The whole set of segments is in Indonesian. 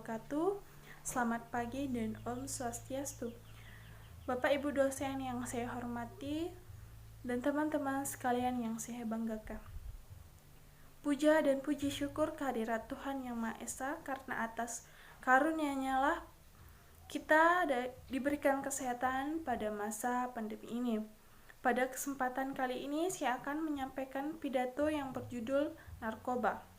wabarakatuh. Selamat pagi dan Om Swastiastu. Bapak Ibu dosen yang saya hormati dan teman-teman sekalian yang saya banggakan. Puja dan puji syukur kehadirat Tuhan Yang Maha Esa, karena atas karunia-Nya lah kita diberikan kesehatan pada masa pandemi ini. Pada kesempatan kali ini saya akan menyampaikan pidato yang berjudul Narkoba.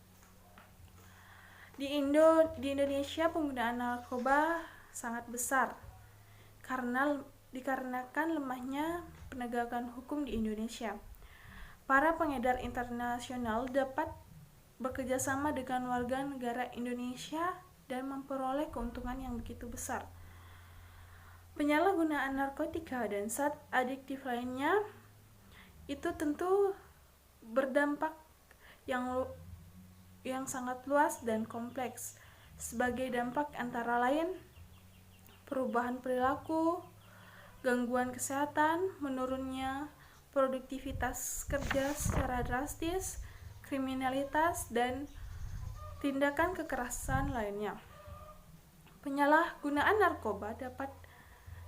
Di Indonesia penggunaan narkoba sangat besar dikarenakan lemahnya penegakan hukum di Indonesia. Para pengedar internasional dapat bekerjasama dengan warga negara Indonesia dan memperoleh keuntungan yang begitu besar. Penyalahgunaan narkotika dan zat adiktif lainnya itu tentu berdampak yang sangat luas dan kompleks. Sebagai dampak antara lain perubahan perilaku, gangguan kesehatan, menurunnya produktivitas kerja secara drastis, kriminalitas, dan tindakan kekerasan lainnya. Penyalahgunaan narkoba dapat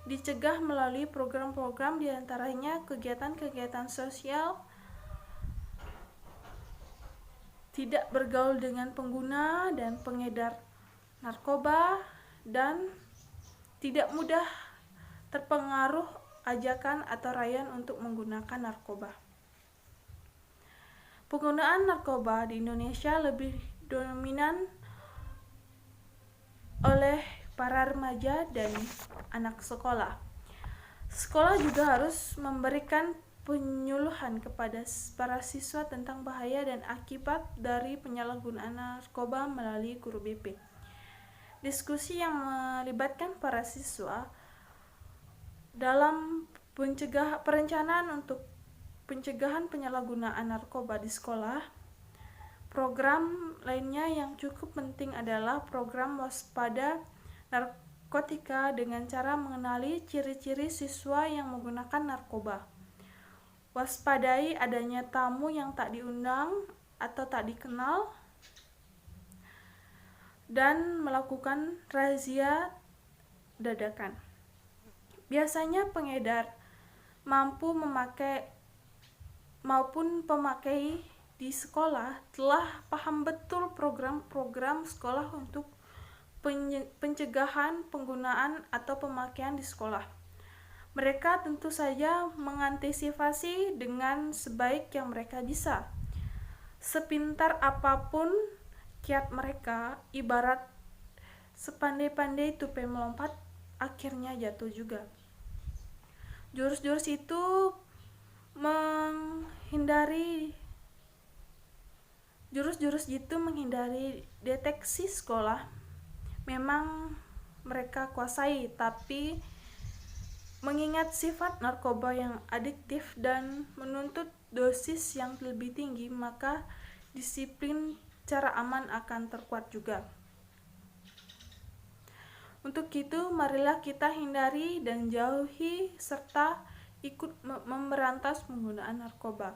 dicegah melalui program-program, diantaranya kegiatan-kegiatan sosial, tidak bergaul dengan pengguna dan pengedar narkoba, dan tidak mudah terpengaruh ajakan atau rayuan untuk menggunakan narkoba. Penggunaan narkoba di Indonesia lebih dominan oleh para remaja dan anak sekolah. Sekolah juga harus memberikan penyuluhan kepada para siswa tentang bahaya dan akibat dari penyalahgunaan narkoba melalui guru BP. Diskusi yang melibatkan para siswa dalam perencanaan untuk pencegahan penyalahgunaan narkoba di sekolah. Program lainnya yang cukup penting adalah program waspada narkotika dengan cara mengenali ciri-ciri siswa yang menggunakan narkoba. Waspadai adanya tamu yang tak diundang atau tak dikenal, dan melakukan razia dadakan. Biasanya pengedar maupun pemakai di sekolah telah paham betul program-program sekolah untuk pencegahan penggunaan atau pemakaian di sekolah. Mereka tentu saja mengantisipasi dengan sebaik yang mereka bisa. Sepintar apapun kiat mereka, ibarat sepandai-pandai tupai melompat, akhirnya jatuh juga. Jurus-jurus itu menghindari deteksi sekolah. Memang mereka kuasai, tapi mengingat sifat narkoba yang adiktif dan menuntut dosis yang lebih tinggi, maka disiplin cara aman akan terkuat juga. Untuk itu, marilah kita hindari dan jauhi serta ikut memberantas penggunaan narkoba.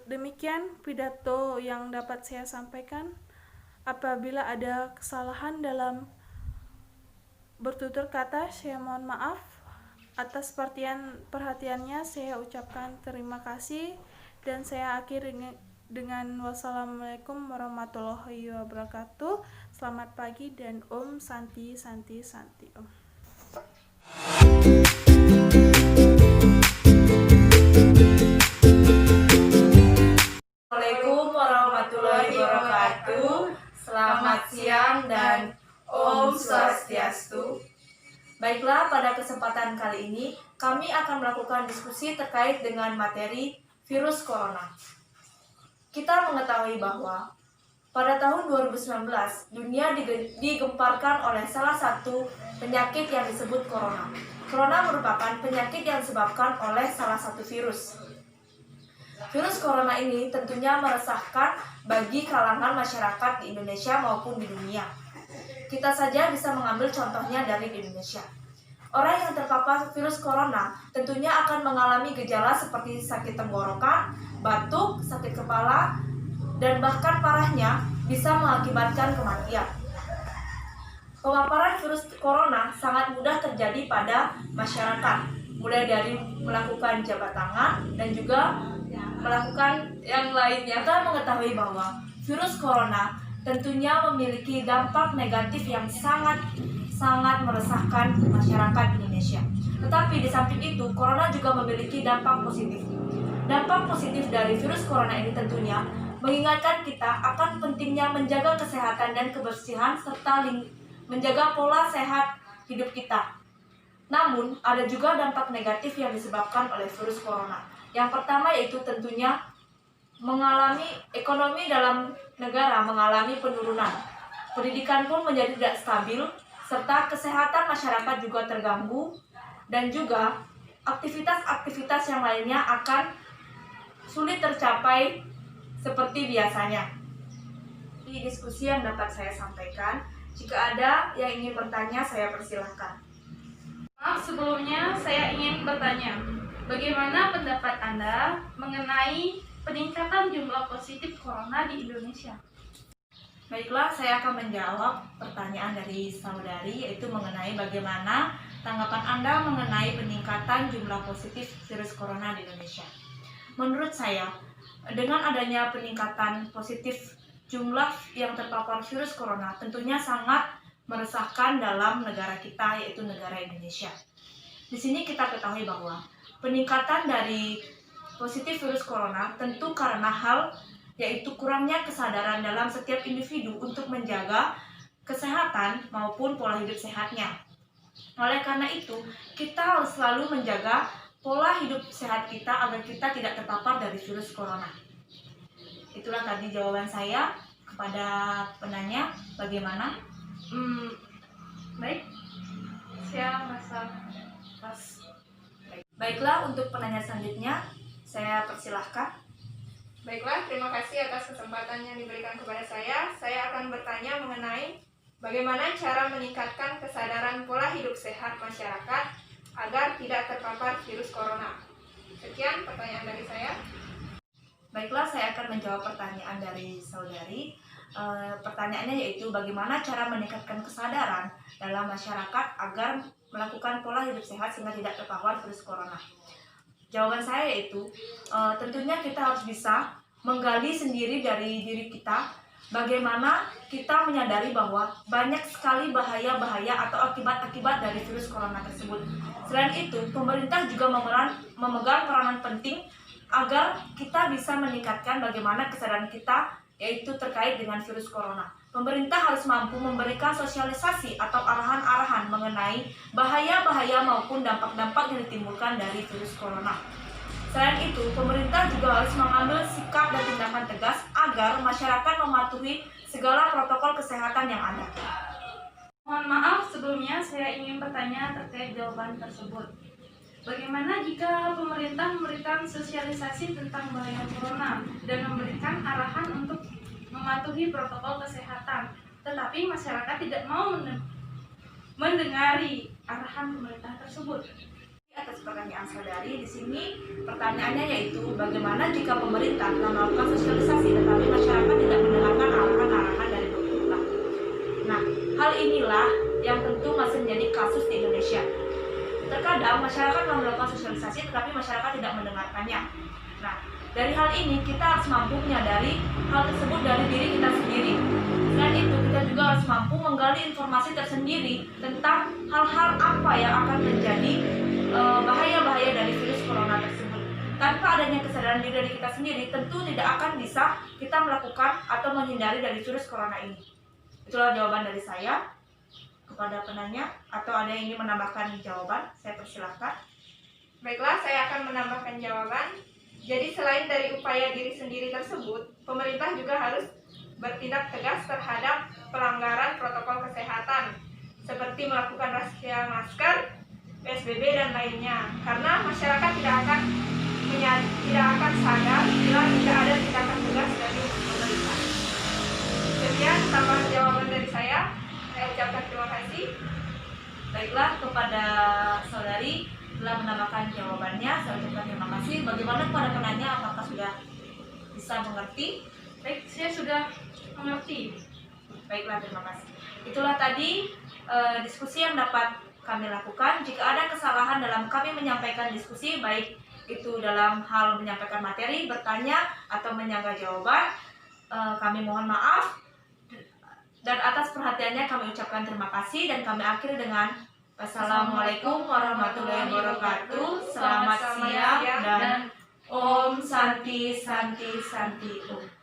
Demikian pidato yang dapat saya sampaikan. Apabila ada kesalahan dalam bertutur kata, saya mohon maaf. Atas perhatiannya saya ucapkan terima kasih, dan saya akhiri dengan wassalamualaikum warahmatullahi wabarakatuh. Selamat pagi dan Om Santi Santi Santi Om. Assalamualaikum warahmatullahi wabarakatuh. Selamat siang dan Om Swastiastu. Baiklah, pada kesempatan kali ini kami akan melakukan diskusi terkait dengan materi virus corona. Kita mengetahui bahwa pada tahun 2019 dunia digemparkan oleh salah satu penyakit yang disebut corona. Corona merupakan penyakit yang disebabkan oleh salah satu virus. Virus corona ini tentunya meresahkan bagi kalangan masyarakat di Indonesia maupun di dunia. Kita saja bisa mengambil contohnya dari Indonesia. Orang yang terpapar virus corona tentunya akan mengalami gejala seperti sakit tenggorokan, batuk, sakit kepala, dan bahkan parahnya bisa mengakibatkan kematian. Pemaparan virus corona sangat mudah terjadi pada masyarakat, mulai dari melakukan jabat tangan dan juga melakukan yang lainnya. Kita mengetahui bahwa virus corona tentunya memiliki dampak negatif yang sangat meresahkan masyarakat Indonesia. Tetapi di samping itu, corona juga memiliki dampak positif. Dampak positif dari virus corona ini tentunya mengingatkan kita akan pentingnya menjaga kesehatan dan kebersihan serta menjaga pola sehat hidup kita. Namun, ada juga dampak negatif yang disebabkan oleh virus corona. Yang pertama yaitu tentunya ekonomi dalam negara mengalami penurunan. Pendidikan pun menjadi tidak stabil, serta kesehatan masyarakat juga terganggu, dan juga aktivitas-aktivitas yang lainnya akan sulit tercapai seperti biasanya. Di diskusi yang dapat saya sampaikan, jika ada yang ingin bertanya, saya persilahkan. Maaf, sebelumnya saya ingin bertanya, bagaimana pendapat Anda mengenai peningkatan jumlah positif corona di Indonesia? Baiklah, saya akan menjawab pertanyaan dari saudari, yaitu mengenai bagaimana tanggapan Anda mengenai peningkatan jumlah positif virus corona di Indonesia. Menurut saya, dengan adanya peningkatan positif jumlah yang terpapar virus corona tentunya sangat meresahkan dalam negara kita, yaitu negara Indonesia. Di sini kita ketahui bahwa peningkatan dari positif virus corona tentu karena yaitu kurangnya kesadaran dalam setiap individu untuk menjaga kesehatan maupun pola hidup sehatnya. Oleh karena itu, kita harus selalu menjaga pola hidup sehat kita agar kita tidak terpapar dari virus corona. Itulah tadi jawaban saya kepada penanya. Bagaimana? Baik, saya merasa pas. Baiklah, untuk penanya selanjutnya, saya persilahkan. Baiklah, terima kasih atas kesempatan yang diberikan kepada saya. Saya akan bertanya mengenai bagaimana cara meningkatkan kesadaran pola hidup sehat masyarakat agar tidak terpapar virus corona. Sekian pertanyaan dari saya. Baiklah, saya akan menjawab pertanyaan dari saudari. Pertanyaannya yaitu bagaimana cara meningkatkan kesadaran dalam masyarakat agar melakukan pola hidup sehat sehingga tidak terpapar virus corona. Jawaban saya yaitu tentunya kita harus bisa menggali sendiri dari diri kita bagaimana kita menyadari bahwa banyak sekali bahaya-bahaya atau akibat-akibat dari virus corona tersebut. Selain itu, pemerintah juga memegang peranan penting agar kita bisa meningkatkan bagaimana kesadaran kita yaitu terkait dengan virus corona. Pemerintah harus mampu memberikan sosialisasi atau arahan-arahan mengenai bahaya-bahaya maupun dampak-dampak yang ditimbulkan dari virus corona. Selain itu, pemerintah juga harus mengambil sikap dan tindakan tegas agar masyarakat mematuhi segala protokol kesehatan yang ada. Mohon maaf, sebelumnya saya ingin bertanya terkait jawaban tersebut. Bagaimana jika pemerintah memberikan sosialisasi tentang bahaya corona dan memberikan arahan untuk mematuhi protokol kesehatan, tetapi masyarakat tidak mau mendengari arahan pemerintah tersebut? Atas pertanyaan saudari, di sini pertanyaannya yaitu bagaimana jika pemerintah telah melakukan sosialisasi tetapi masyarakat tidak mendengarkan arahan-arahan dari pemerintah. Nah, hal inilah yang tentu masih menjadi kasus di Indonesia. Terkadang masyarakat telah melakukan sosialisasi tetapi masyarakat tidak mendengarkannya. Nah, dari hal ini kita harus mampu menyadari hal tersebut dari diri kita sendiri. Selain itu, kita juga harus mampu menggali informasi tersendiri tentang hal-hal apa yang akan menjadi bahaya-bahaya dari virus corona tersebut. Tanpa adanya kesadaran diri dari kita sendiri, tentu tidak akan bisa kita melakukan atau menghindari dari virus corona ini. Itulah jawaban dari saya kepada penanya. Atau ada yang ingin menambahkan jawaban? Saya persilahkan. Baiklah, saya akan menambahkan jawaban. Jadi selain dari upaya diri sendiri tersebut, pemerintah juga harus bertindak tegas terhadap pelanggaran protokol kesehatan, seperti melakukan razia masker, PSBB dan lainnya, karena masyarakat tidak akan sadar bila tidak ada tindakan tegas dari pemerintah. Sekian tambahan jawaban dari saya ucapkan terima kasih. Baiklah, kepada saudari telah menambahkan jawabannya, saya ucapkan terima kasih. Bagaimana kepada penanya, apakah sudah bisa mengerti? Baik, saya sudah mengerti. Baiklah, terima kasih. Itulah tadi diskusi yang dapat kami lakukan. Jika ada kesalahan dalam kami menyampaikan diskusi, baik itu dalam hal menyampaikan materi, bertanya, atau menyangga jawaban, kami mohon maaf. Dan atas perhatiannya kami ucapkan terima kasih, dan kami akhiri dengan Wassalamualaikum warahmatullahi wabarakatuh. Selamat siang dan Om Santi Santi Santi Om.